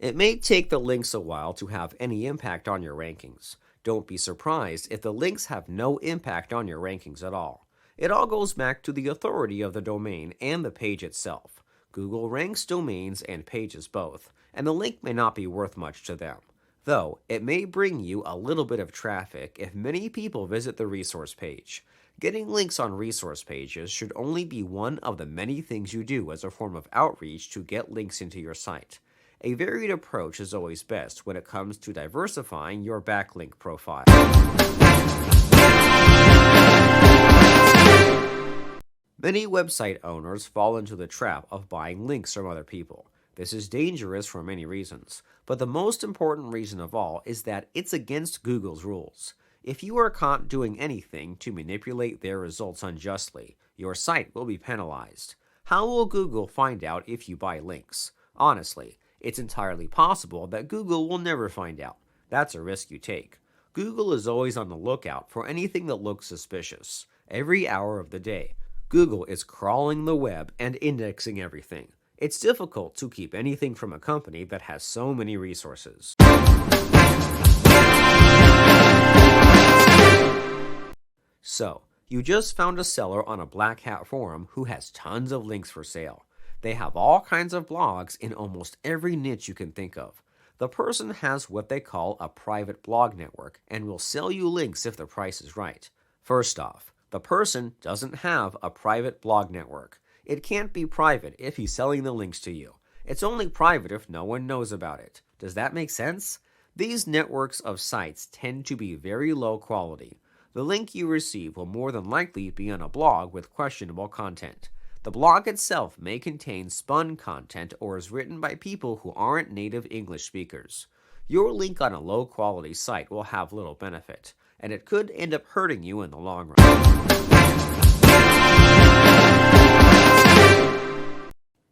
It may take the links a while to have any impact on your rankings. Don't be surprised if the links have no impact on your rankings at all. It all goes back to the authority of the domain and the page itself. Google ranks domains and pages both, and the link may not be worth much to them. Though, it may bring you a little bit of traffic if many people visit the resource page. Getting links on resource pages should only be one of the many things you do as a form of outreach to get links into your site. A varied approach is always best when it comes to diversifying your backlink profile. Many website owners fall into the trap of buying links from other people. This is dangerous for many reasons, but the most important reason of all is that it's against Google's rules. If you are caught doing anything to manipulate their results unjustly, your site will be penalized. How will Google find out if you buy links? Honestly, it's entirely possible that Google will never find out. That's a risk you take. Google is always on the lookout for anything that looks suspicious. Every hour of the day, Google is crawling the web and indexing everything. It's difficult to keep anything from a company that has so many resources. So, you just found a seller on a Black Hat forum who has tons of links for sale. They have all kinds of blogs in almost every niche you can think of. The person has what they call a private blog network and will sell you links if the price is right. First off, the person doesn't have a private blog network. It can't be private if he's selling the links to you. It's only private if no one knows about it. Does that make sense? These networks of sites tend to be very low quality. The link you receive will more than likely be on a blog with questionable content. The blog itself may contain spun content or is written by people who aren't native English speakers. Your link on a low-quality site will have little benefit, and it could end up hurting you in the long run.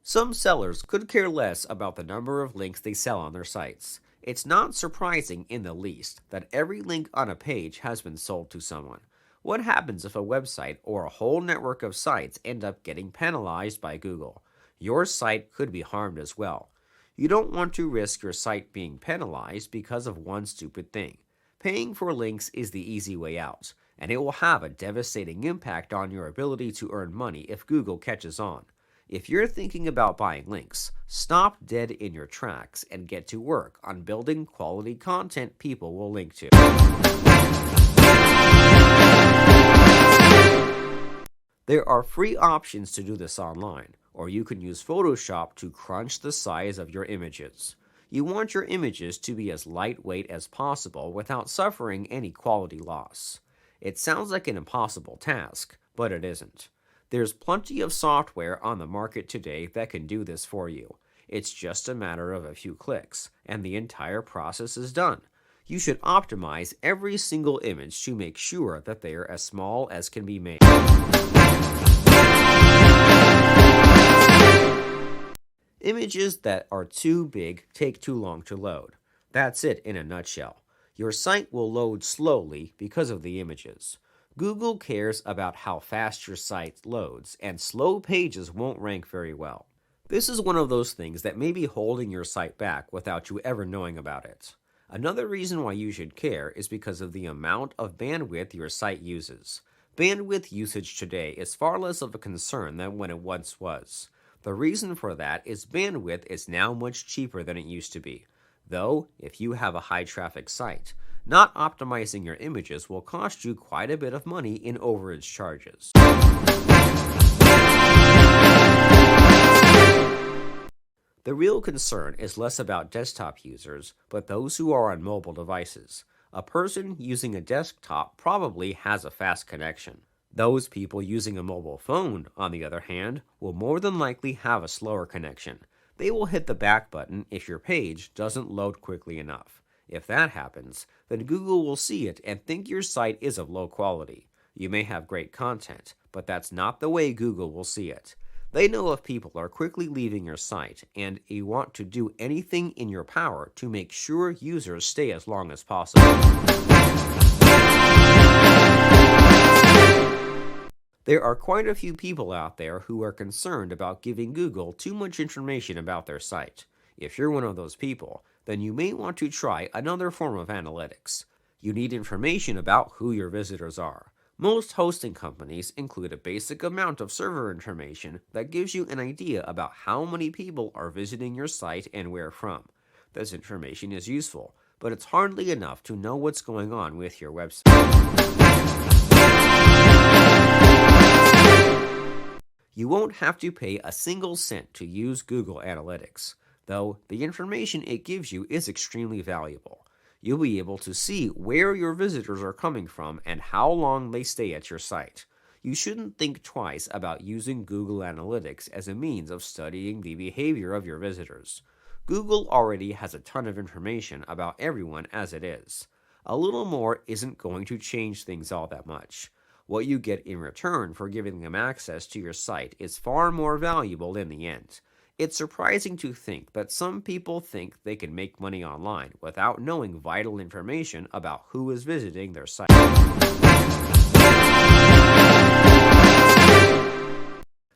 Some sellers could care less about the number of links they sell on their sites. It's not surprising in the least that every link on a page has been sold to someone. What happens if a website or a whole network of sites end up getting penalized by Google? Your site could be harmed as well. You don't want to risk your site being penalized because of one stupid thing. Paying for links is the easy way out, and it will have a devastating impact on your ability to earn money if Google catches on. If you're thinking about buying links, stop dead in your tracks and get to work on building quality content people will link to. There are free options to do this online, or you can use Photoshop to crunch the size of your images. You want your images to be as lightweight as possible without suffering any quality loss. It sounds like an impossible task, but it isn't. There's plenty of software on the market today that can do this for you. It's just a matter of a few clicks, and the entire process is done. You should optimize every single image to make sure that they are as small as can be made. Images that are too big take too long to load. That's it in a nutshell. Your site will load slowly because of the images. Google cares about how fast your site loads, and slow pages won't rank very well. This is one of those things that may be holding your site back without you ever knowing about it. Another reason why you should care is because of the amount of bandwidth your site uses. Bandwidth usage today is far less of a concern than when it once was. The reason for that is bandwidth is now much cheaper than it used to be. Though, if you have a high-traffic site, not optimizing your images will cost you quite a bit of money in overage charges. The real concern is less about desktop users, but those who are on mobile devices. A person using a desktop probably has a fast connection. Those people using a mobile phone, on the other hand, will more than likely have a slower connection. They will hit the back button if your page doesn't load quickly enough. If that happens, then Google will see it and think your site is of low quality. You may have great content, but that's not the way Google will see it. They know if people are quickly leaving your site, and you want to do anything in your power to make sure users stay as long as possible. There are quite a few people out there who are concerned about giving Google too much information about their site. If you're one of those people, then you may want to try another form of analytics. You need information about who your visitors are. Most hosting companies include a basic amount of server information that gives you an idea about how many people are visiting your site and where from. This information is useful, but it's hardly enough to know what's going on with your website. You won't have to pay a single cent to use Google Analytics, though the information it gives you is extremely valuable. You'll be able to see where your visitors are coming from and how long they stay at your site. You shouldn't think twice about using Google Analytics as a means of studying the behavior of your visitors. Google already has a ton of information about everyone as it is. A little more isn't going to change things all that much. What you get in return for giving them access to your site is far more valuable in the end. It's surprising to think that some people think they can make money online without knowing vital information about who is visiting their site.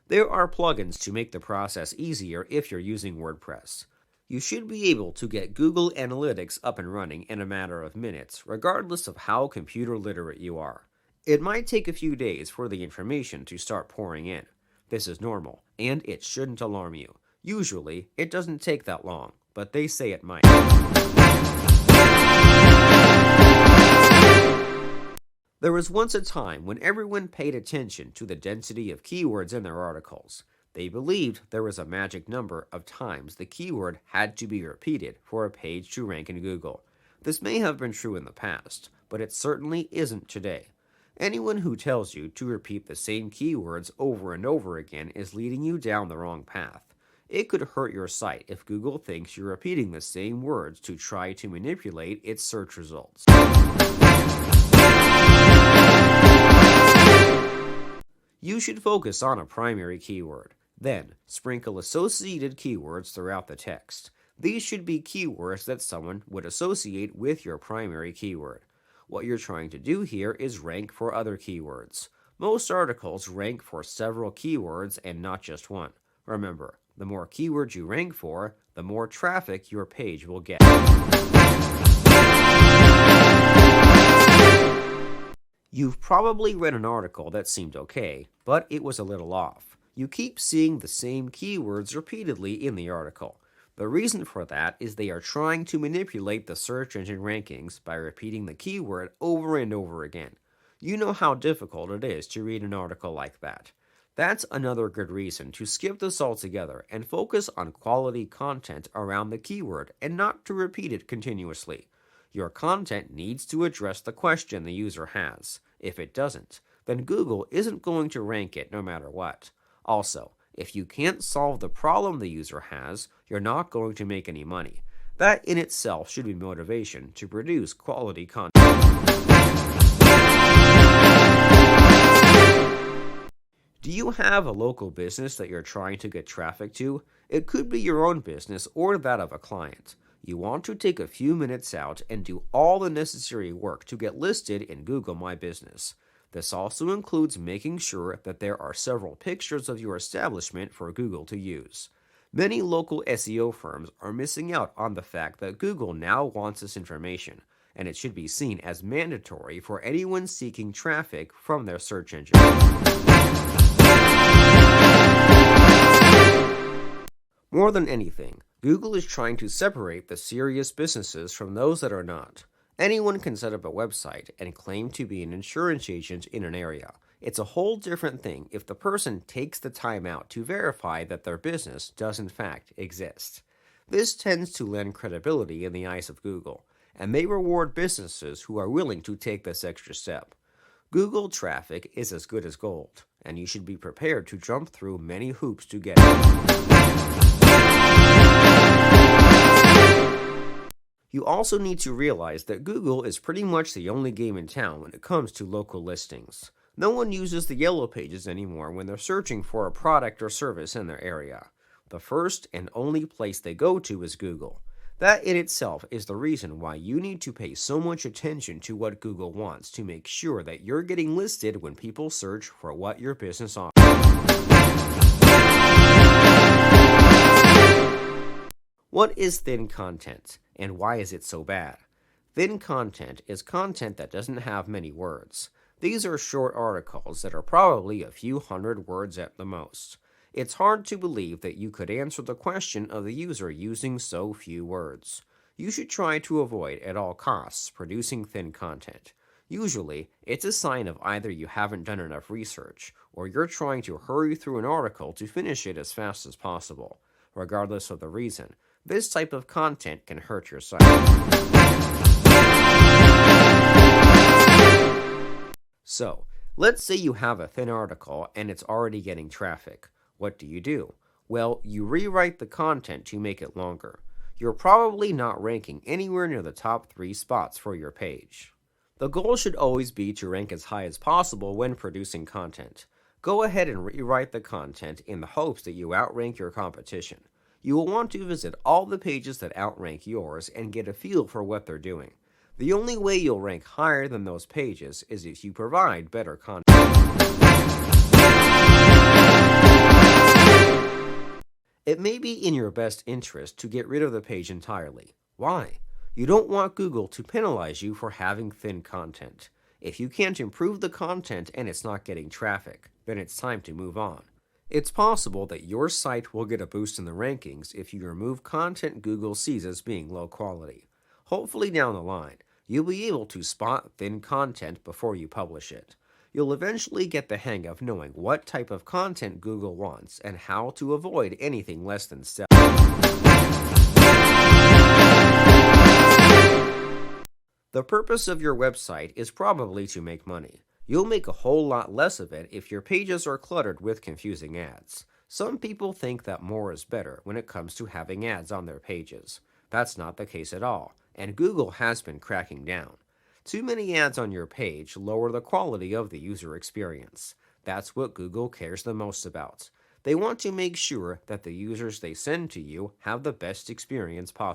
There are plugins to make the process easier if you're using WordPress. You should be able to get Google Analytics up and running in a matter of minutes, regardless of how computer literate you are. It might take a few days for the information to start pouring in. This is normal, and it shouldn't alarm you. Usually, it doesn't take that long, but they say it might. There was once a time when everyone paid attention to the density of keywords in their articles. They believed there was a magic number of times the keyword had to be repeated for a page to rank in Google. This may have been true in the past, but it certainly isn't today. Anyone who tells you to repeat the same keywords over and over again is leading you down the wrong path. It could hurt your site if Google thinks you're repeating the same words to try to manipulate its search results. You should focus on a primary keyword. Then, sprinkle associated keywords throughout the text. These should be keywords that someone would associate with your primary keyword. What you're trying to do here is rank for other keywords. Most articles rank for several keywords and not just one. Remember, the more keywords you rank for, the more traffic your page will get. You've probably read an article that seemed okay, but it was a little off. You keep seeing the same keywords repeatedly in the article. The reason for that is they are trying to manipulate the search engine rankings by repeating the keyword over and over again. You know how difficult it is to read an article like that. That's another good reason to skip this altogether and focus on quality content around the keyword and not to repeat it continuously. Your content needs to address the question the user has. If it doesn't, then Google isn't going to rank it no matter what. Also, if you can't solve the problem the user has, you're not going to make any money. That in itself should be motivation to produce quality content. Do you have a local business that you're trying to get traffic to? It could be your own business or that of a client. You want to take a few minutes out and do all the necessary work to get listed in Google My Business. This also includes making sure that there are several pictures of your establishment for Google to use. Many local SEO firms are missing out on the fact that Google now wants this information, and it should be seen as mandatory for anyone seeking traffic from their search engine. More than anything, Google is trying to separate the serious businesses from those that are not. Anyone can set up a website and claim to be an insurance agent in an area. It's a whole different thing if the person takes the time out to verify that their business does in fact exist. This tends to lend credibility in the eyes of Google, and they reward businesses who are willing to take this extra step. Google traffic is as good as gold, and you should be prepared to jump through many hoops to get it. You also need to realize that Google is pretty much the only game in town when it comes to local listings. No one uses the yellow pages anymore when they're searching for a product or service in their area. The first and only place they go to is Google. That in itself is the reason why you need to pay so much attention to what Google wants to make sure that you're getting listed when people search for what your business offers. What is thin content, and why is it so bad? Thin content is content that doesn't have many words. These are short articles that are probably a few hundred words at the most. It's hard to believe that you could answer the question of the user using so few words. You should try to avoid at all costs producing thin content. Usually, it's a sign of either you haven't done enough research or you're trying to hurry through an article to finish it as fast as possible. Regardless of the reason, this type of content can hurt your site. So, let's say you have a thin article and it's already getting traffic. What do? Well, you rewrite the content to make it longer. You're probably not ranking anywhere near the top 3 spots for your page. The goal should always be to rank as high as possible when producing content. Go ahead and rewrite the content in the hopes that you outrank your competition. You will want to visit all the pages that outrank yours and get a feel for what they're doing. The only way you'll rank higher than those pages is if you provide better content. It may be in your best interest to get rid of the page entirely. Why? You don't want Google to penalize you for having thin content. If you can't improve the content and it's not getting traffic, then it's time to move on. It's possible that your site will get a boost in the rankings if you remove content Google sees as being low quality. Hopefully down the line, you'll be able to spot thin content before you publish it. You'll eventually get the hang of knowing what type of content Google wants and how to avoid anything less than stellar. The purpose of your website is probably to make money. You'll make a whole lot less of it if your pages are cluttered with confusing ads. Some people think that more is better when it comes to having ads on their pages. That's not the case at all, and Google has been cracking down. Too many ads on your page lower the quality of the user experience. That's what Google cares the most about. They want to make sure that the users they send to you have the best experience possible.